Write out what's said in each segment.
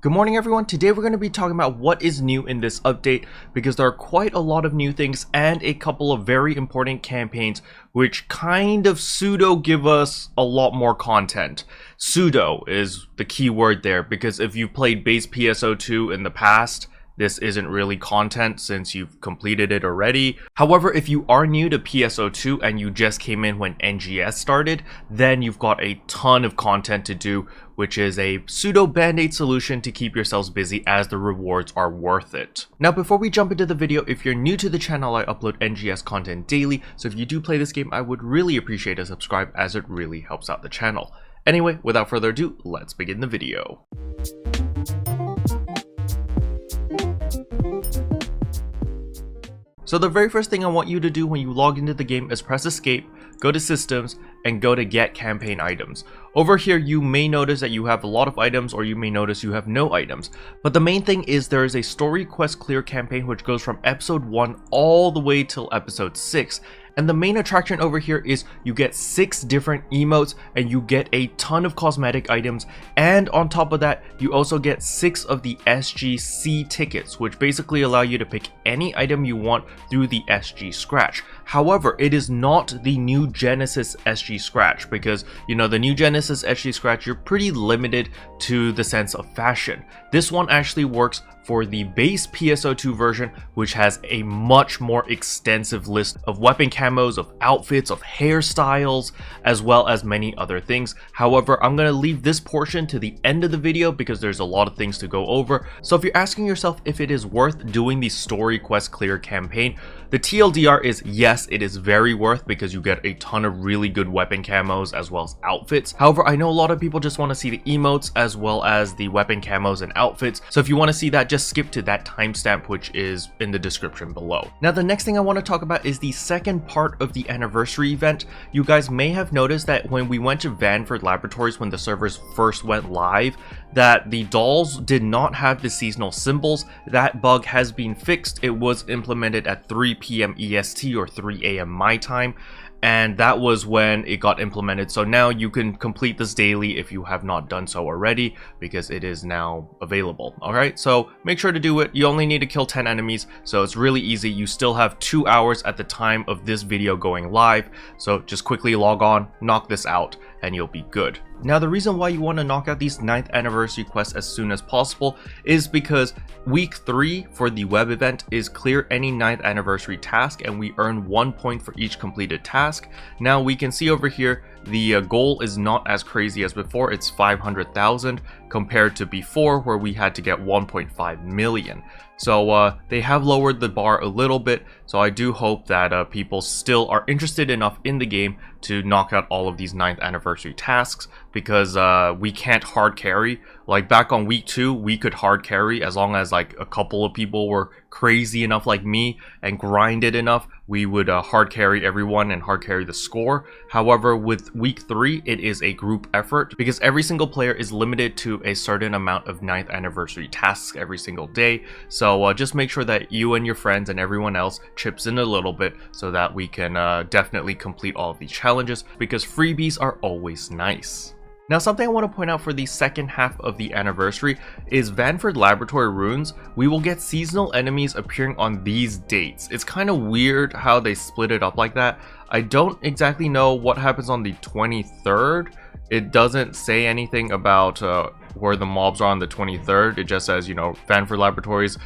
Good morning everyone. Today we're going to be talking about what is new in this update because there are quite a lot of new things and a couple of very important campaigns which kind of pseudo give us a lot more content. Pseudo is the key word there because if you've played base PSO2 in the past, this isn't really content since you've completed it already. However, if you are new to PSO2 and you just came in when NGS started, then you've got a ton of content to do, which is a pseudo band-aid solution to keep yourselves busy as the rewards are worth it. Now, before we jump into the video, if you're new to the channel, I upload NGS content daily, so if you do play this game, I would really appreciate a subscribe as it really helps out the channel. Anyway, without further ado, let's begin the video. So the very first thing I want you to do when you log into the game is press escape, go to systems, and go to get campaign items. Over here you may notice that you have a lot of items or you may notice you have no items. But the main thing is there is a story quest clear campaign which goes from episode 1 all the way till episode 6. And the main attraction over here is you get 6 different emotes and you get a ton of cosmetic items, and on top of that you also get 6 of the SGC tickets, which basically allow you to pick any item you want through the SG Scratch. However, it is not the new Genesis SG Scratch because, you know, the new Genesis SG Scratch, you're pretty limited to the sense of fashion. This one actually works for the base PSO2 version, which has a much more extensive list of weapon camos, of outfits, of hairstyles, as well as many other things. However, I'm going to leave this portion to the end of the video because there's a lot of things to go over. So if you're asking yourself if it is worth doing the story quest clear campaign, the TLDR is yes, it is very worth because you get a ton of really good weapon camos as well as outfits. However, I know a lot of people just want to see the emotes as well as the weapon camos and outfits. So if you want to see that, just skip to that timestamp which is in the description below. Now the next thing I want to talk about is the second part of the anniversary event. You guys may have noticed that when we went to Vanford Laboratories when the servers first went live, that the dolls did not have the seasonal symbols. That bug has been fixed. It was implemented at 3 PM EST or 3 AM my time, and that was when it got implemented. So now you can complete this daily if you have not done so already because it is now available. Alright, so make sure to do it. You only need to kill 10 enemies, so it's really easy. You still have 2 hours at the time of this video going live, so just quickly log on, knock this out, and you'll be good. Now the reason why you want to knock out these 9th anniversary quests as soon as possible is because week 3 for the web event is clear any 9th anniversary task and we earn 1 point for each completed task. Now we can see over here the goal is not as crazy as before. It's 500,000 compared to before where we had to get 1.5 million. So they have lowered the bar a little bit, so I do hope that people still are interested enough in the game to knock out all of these 9th anniversary tasks because we can't hard carry. Like back on week 2, we could hard carry as long as like a couple of people were crazy enough like me and grinded enough. We would hard carry everyone and hard carry the score. However, with week 3, it is a group effort because every single player is limited to a certain amount of 9th anniversary tasks every single day. So just make sure that you and your friends and everyone else chips in a little bit so that we can definitely complete all of these challenges because freebies are always nice. Now something I want to point out for the second half of the anniversary is Vanford Laboratory runes. We will get seasonal enemies appearing on these dates. It's kind of weird how they split it up like that. I don't exactly know what happens on the 23rd. It doesn't say anything about where the mobs are on the 23rd. It just says, you know, Vanford Laboratories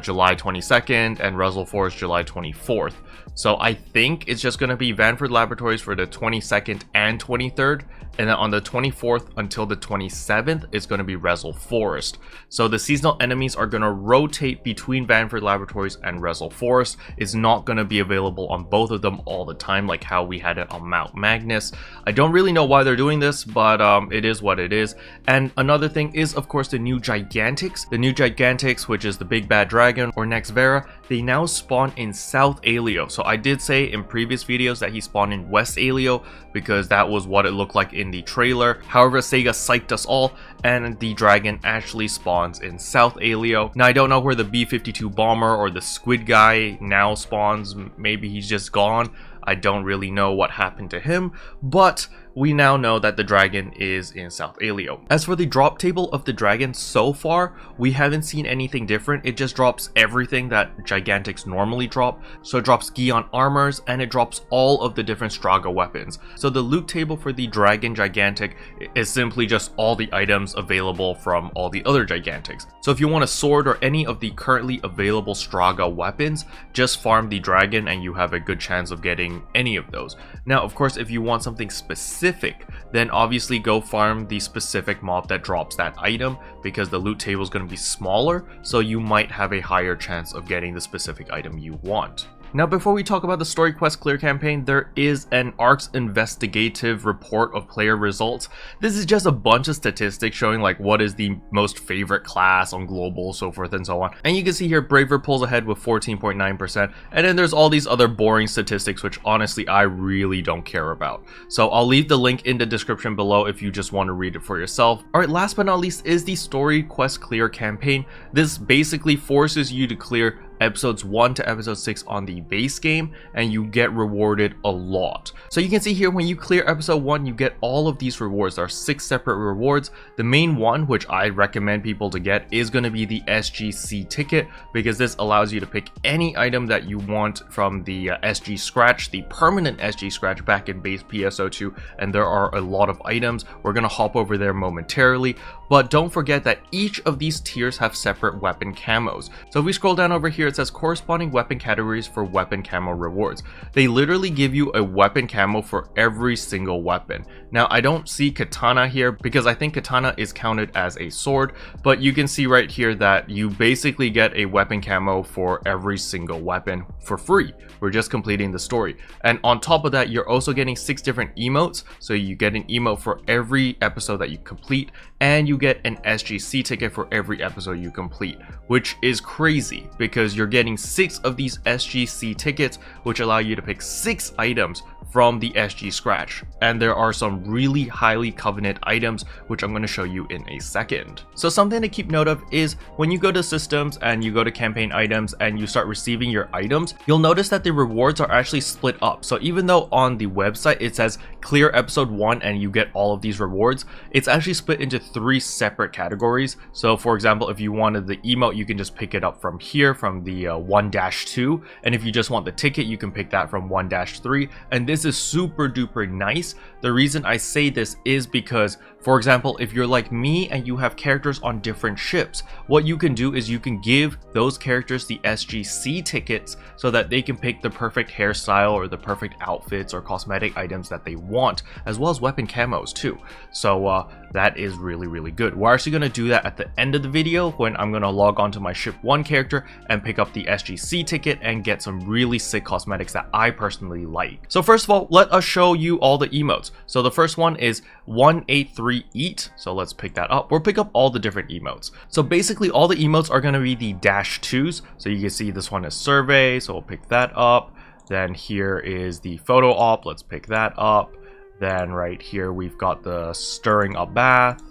July 22nd and Rezel Forest July 24th. So I think it's just going to be Vanford Laboratories for the 22nd and 23rd, and then on the 24th until the 27th it's going to be Rezel Forest. So the seasonal enemies are going to rotate between Vanford Laboratories and Rezel Forest. It's not going to be available on both of them all the time like how we had it on Mount Magnus. I don't really know why they're doing this, but it is what it is. And another thing is, of course, the new Gigantix. The new Gigantix, which is the big bad dragon or Next Vera, they now spawn in South Aleo. So I did say in previous videos that he spawned in West Aleo because that was what it looked like in the trailer. However, Sega psyched us all and the dragon actually spawns in South Aleo. Now I don't know where the B-52 bomber or the squid guy now spawns. Maybe he's just gone. I don't really know what happened to him, but we now know that the dragon is in South Alio. As for the drop table of the dragon, so far we haven't seen anything different. It just drops everything that Gigantix normally drop. So it drops Gion armors and it drops all of the different Straga weapons. So the loot table for the dragon Gigantic is simply just all the items available from all the other Gigantics. So if you want a sword or any of the currently available Straga weapons, just farm the dragon and you have a good chance of getting any of those. Now, of course, if you want something specific, then obviously go farm the specific mob that drops that item, because the loot table is going to be smaller, so you might have a higher chance of getting the specific item you want. Now, before we talk about the story quest clear campaign, there is an Arks investigative report of player results. This is just a bunch of statistics showing like what is the most favorite class on global, so forth and so on. And you can see here Braver pulls ahead with 14.9%, and then there's all these other boring statistics which honestly I really don't care about. So I'll leave the link in the description below if you just want to read it for yourself. Alright, last but not least is the story quest clear campaign. This basically forces you to clear episodes 1 to episode 6 on the base game, and you get rewarded a lot. So you can see here when you clear episode 1, you get all of these rewards. There are 6 separate rewards. The main one, which I recommend people to get, is going to be the SGC ticket, because this allows you to pick any item that you want from the SG scratch, the permanent SG scratch back in base PSO2, and there are a lot of items. We're going to hop over there momentarily, but don't forget that each of these tiers have separate weapon camos. So if we scroll down over here, it says corresponding weapon categories for weapon camo rewards. They literally give you a weapon camo for every single weapon. Now, I don't see katana here because I think katana is counted as a sword, but you can see right here that you basically get a weapon camo for every single weapon for free. We're just completing the story. And on top of that, you're also getting 6 different emotes. So you get an emote for every episode that you complete, and you get an SGC ticket for every episode you complete, which is crazy because you're getting 6 of these SGC tickets, which allow you to pick 6 items from the SG scratch. And there are some really highly coveted items, which I'm going to show you in a second. So something to keep note of is when you go to systems and you go to campaign items and you start receiving your items, you'll notice that the rewards are actually split up. So even though on the website it says clear episode 1 and you get all of these rewards, it's actually split into 3 separate categories. So for example, if you wanted the emote, you can just pick it up from here from the 1-2, and if you just want the ticket, you can pick that from 1-3. And this is super duper nice. The reason I say this is because, for example, if you're like me and you have characters on different ships, what you can do is you can give those characters the SGC tickets so that they can pick the perfect hairstyle or the perfect outfits or cosmetic items that they want, as well as weapon camos too. So that is really good. We're actually going to do that at the end of the video when I'm going to log on to my ship 1 character and pick up the SGC ticket and get some really sick cosmetics that I personally like. So first of all, let us show you all the emotes. So the first one is 183 Eat. So let's pick that up. We'll pick up all the different emotes. So basically all the emotes are going to be the -2s. So you can see this one is survey. So we'll pick that up. Then here is the photo op. Let's pick that up. Then right here we've got the stirring up bath,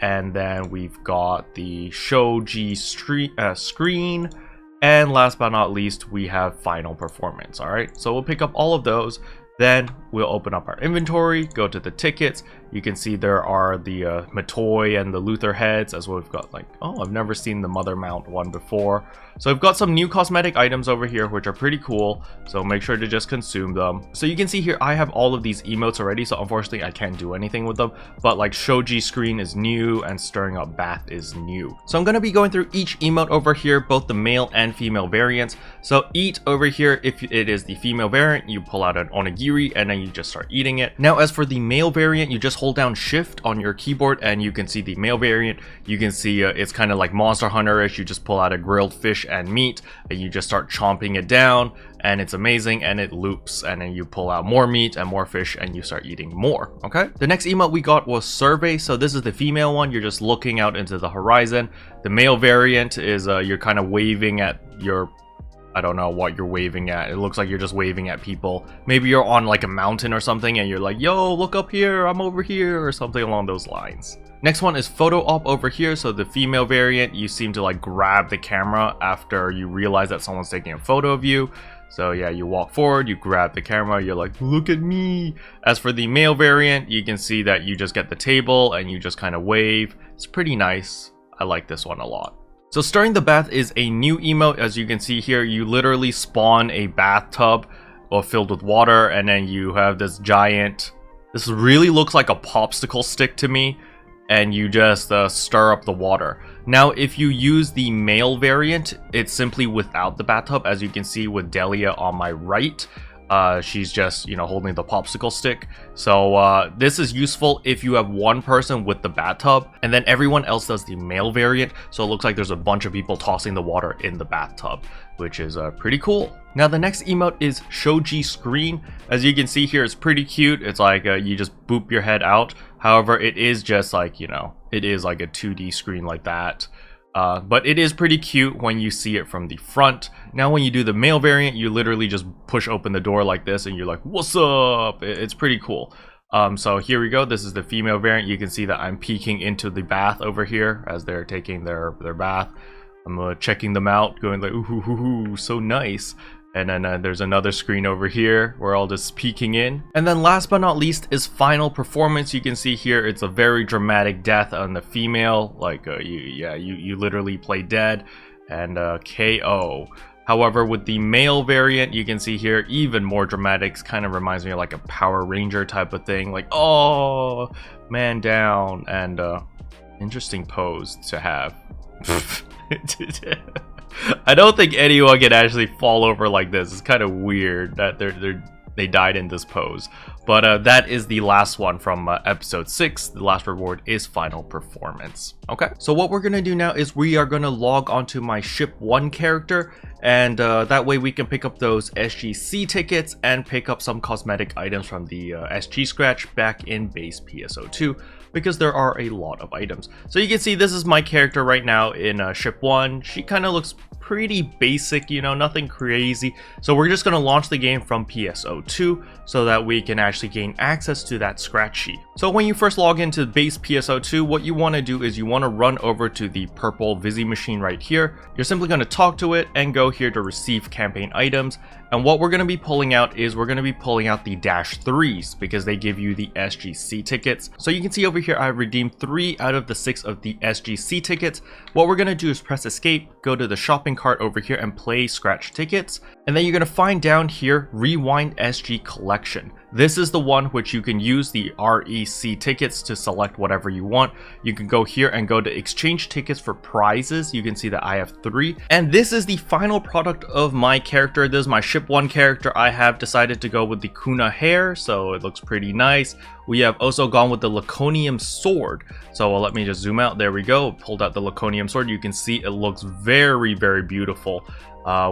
and then we've got the Shoji screen, and last but not least we have final performance. All right, so we'll pick up all of those. Then we'll open up our inventory, go to the tickets. You can see there are the Matoi and the Luther heads, as well. We've got like, oh, I've never seen the Mother Mount one before. So I've got some new cosmetic items over here, which are pretty cool. So make sure to just consume them. So you can see here, I have all of these emotes already. So unfortunately, I can't do anything with them. But like Shoji screen is new and stirring up bath is new. So I'm going to be going through each emote over here, both the male and female variants. So eat over here, if it is the female variant, you pull out an onigiri and then you just start eating it. Now, as for the male variant, you just hold down shift on your keyboard and you can see the male variant. You can see it's kind of like Monster Hunter-ish. You just pull out a grilled fish and meat and you just start chomping it down, and it's amazing, and it loops, and then you pull out more meat and more fish and you start eating more. Okay, the next emote we got was survey. So this is the female one. You're just looking out into the horizon. The male variant is you're kind of waving at your, I don't know what you're waving at. It looks like you're just waving at people. Maybe you're on like a mountain or something and you're like, yo, look up here, I'm over here, or something along those lines. Next one is photo op over here. So the female variant, you seem to like grab the camera after you realize that someone's taking a photo of you. So yeah, you walk forward, you grab the camera, you're like, look at me. As for the male variant, you can see that you just get the table and you just kind of wave. It's pretty nice. I like this one a lot. So Stirring the Bath is a new emote. As you can see here, you literally spawn a bathtub filled with water, and then you have this giant, this really looks like a popsicle stick to me, and you just stir up the water. Now if you use the male variant, it's simply without the bathtub. As you can see with Delia on my right, she's just, you know, holding the popsicle stick. So this is useful if you have one person with the bathtub and then everyone else does the male variant, so it looks like there's a bunch of people tossing the water in the bathtub, which is pretty cool. Now the next emote is Shoji Screen. As you can see here, it's pretty cute. It's like you just boop your head out. However, it is just like, you know, it is like a 2D screen like that. But it is pretty cute when you see it from the front. Now when you do the male variant, you literally just push open the door like this and you're like, what's up? It's pretty cool. So here we go. This is the female variant. You can see that I'm peeking into the bath over here as they're taking their bath. I'm checking them out, going like, ooh, so nice. And then there's another screen over here where I'll just peeking in. And then last but not least is Final Performance. You can see here it's a very dramatic death on the female. Like you literally play dead and KO. However, with the male variant, you can see here even more dramatics. Kind of reminds me of like a Power Ranger type of thing. Like, oh, man down, and interesting pose to have. I don't think anyone can actually fall over like this. It's kind of weird that they died in this pose. But that is the last one from episode 6. The last reward is Final Performance. Okay, so what we're gonna do now is we are gonna log onto my ship 1 character, and that way we can pick up those SGC tickets and pick up some cosmetic items from the SG scratch back in base PSO2, because there are a lot of items. So you can see this is my character right now in ship 1. She kind of looks pretty basic, you know, nothing crazy. So we're just going to launch the game from PSO2 so that we can actually gain access to that scratch sheet. So when you first log into base PSO2, what you want to do is you want to run over to the purple Visi machine right here. You're simply going to talk to it and go here to receive campaign items. And what we're going to be pulling out is we're going to be pulling out the -3s because they give you the SGC tickets. So you can see over here I've redeemed 3 out of the 6 of the SGC tickets. What we're going to do is press escape, go to the shopping cart over here and play scratch tickets. And then you're going to find down here Rewind SG Collection. This is the one which you can use the REC tickets to select whatever you want. You can go here and go to exchange tickets for prizes. You can see that I have 3. And this is the final product of my character. This is my ship 1 character. I have decided to go with the Kuna hair, so it looks pretty nice. We have also gone with the Laconium sword. So let me just zoom out. There we go. Pulled out the Laconium sword. You can see it looks very, very beautiful.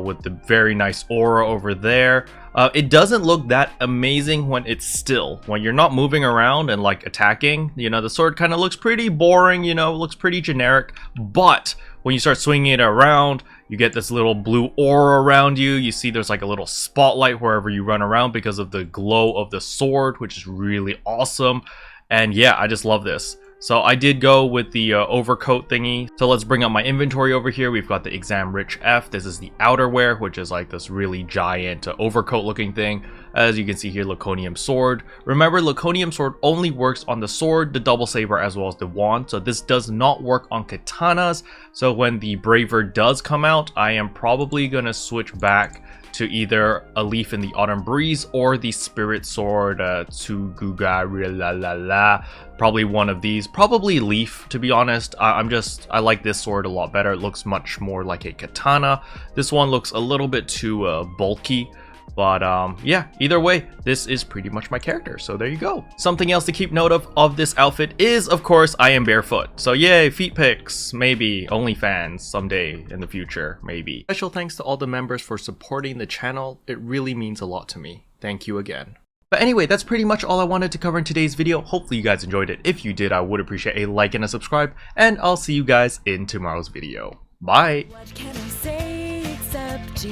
With the very nice aura over there. It doesn't look that amazing when it's still. When you're not moving around and like attacking, you know, the sword kind of looks pretty boring, you know, looks pretty generic. But when you start swinging it around, you get this little blue aura around you. You see there's like a little spotlight wherever you run around because of the glow of the sword, which is really awesome. And yeah, I just love this. So I did go with the overcoat thingy. So let's bring up my inventory over here. We've got the Exam Rich F. This is the outerwear, which is like this really giant overcoat looking thing. As you can see here, Laconium sword. Remember, Laconium sword only works on the sword, the double saber, as well as the wand. So this does not work on katanas. So when the Braver does come out, I am probably gonna switch back to either a Leaf in the Autumn Breeze or the Spirit Sword Tsuguga. Probably one of these. Probably Leaf, to be honest. I like this sword a lot better. It looks much more like a katana. This one looks a little bit too bulky. But yeah, either way, this is pretty much my character, so there you go. Something else to keep note of this outfit is, of course, I am barefoot. So yay, feet pics, maybe, OnlyFans someday in the future, maybe. Special thanks to all the members for supporting the channel. It really means a lot to me. Thank you again. But anyway, that's pretty much all I wanted to cover in today's video. Hopefully you guys enjoyed it. If you did, I would appreciate a like and a subscribe, and I'll see you guys in tomorrow's video. Bye! What can I say except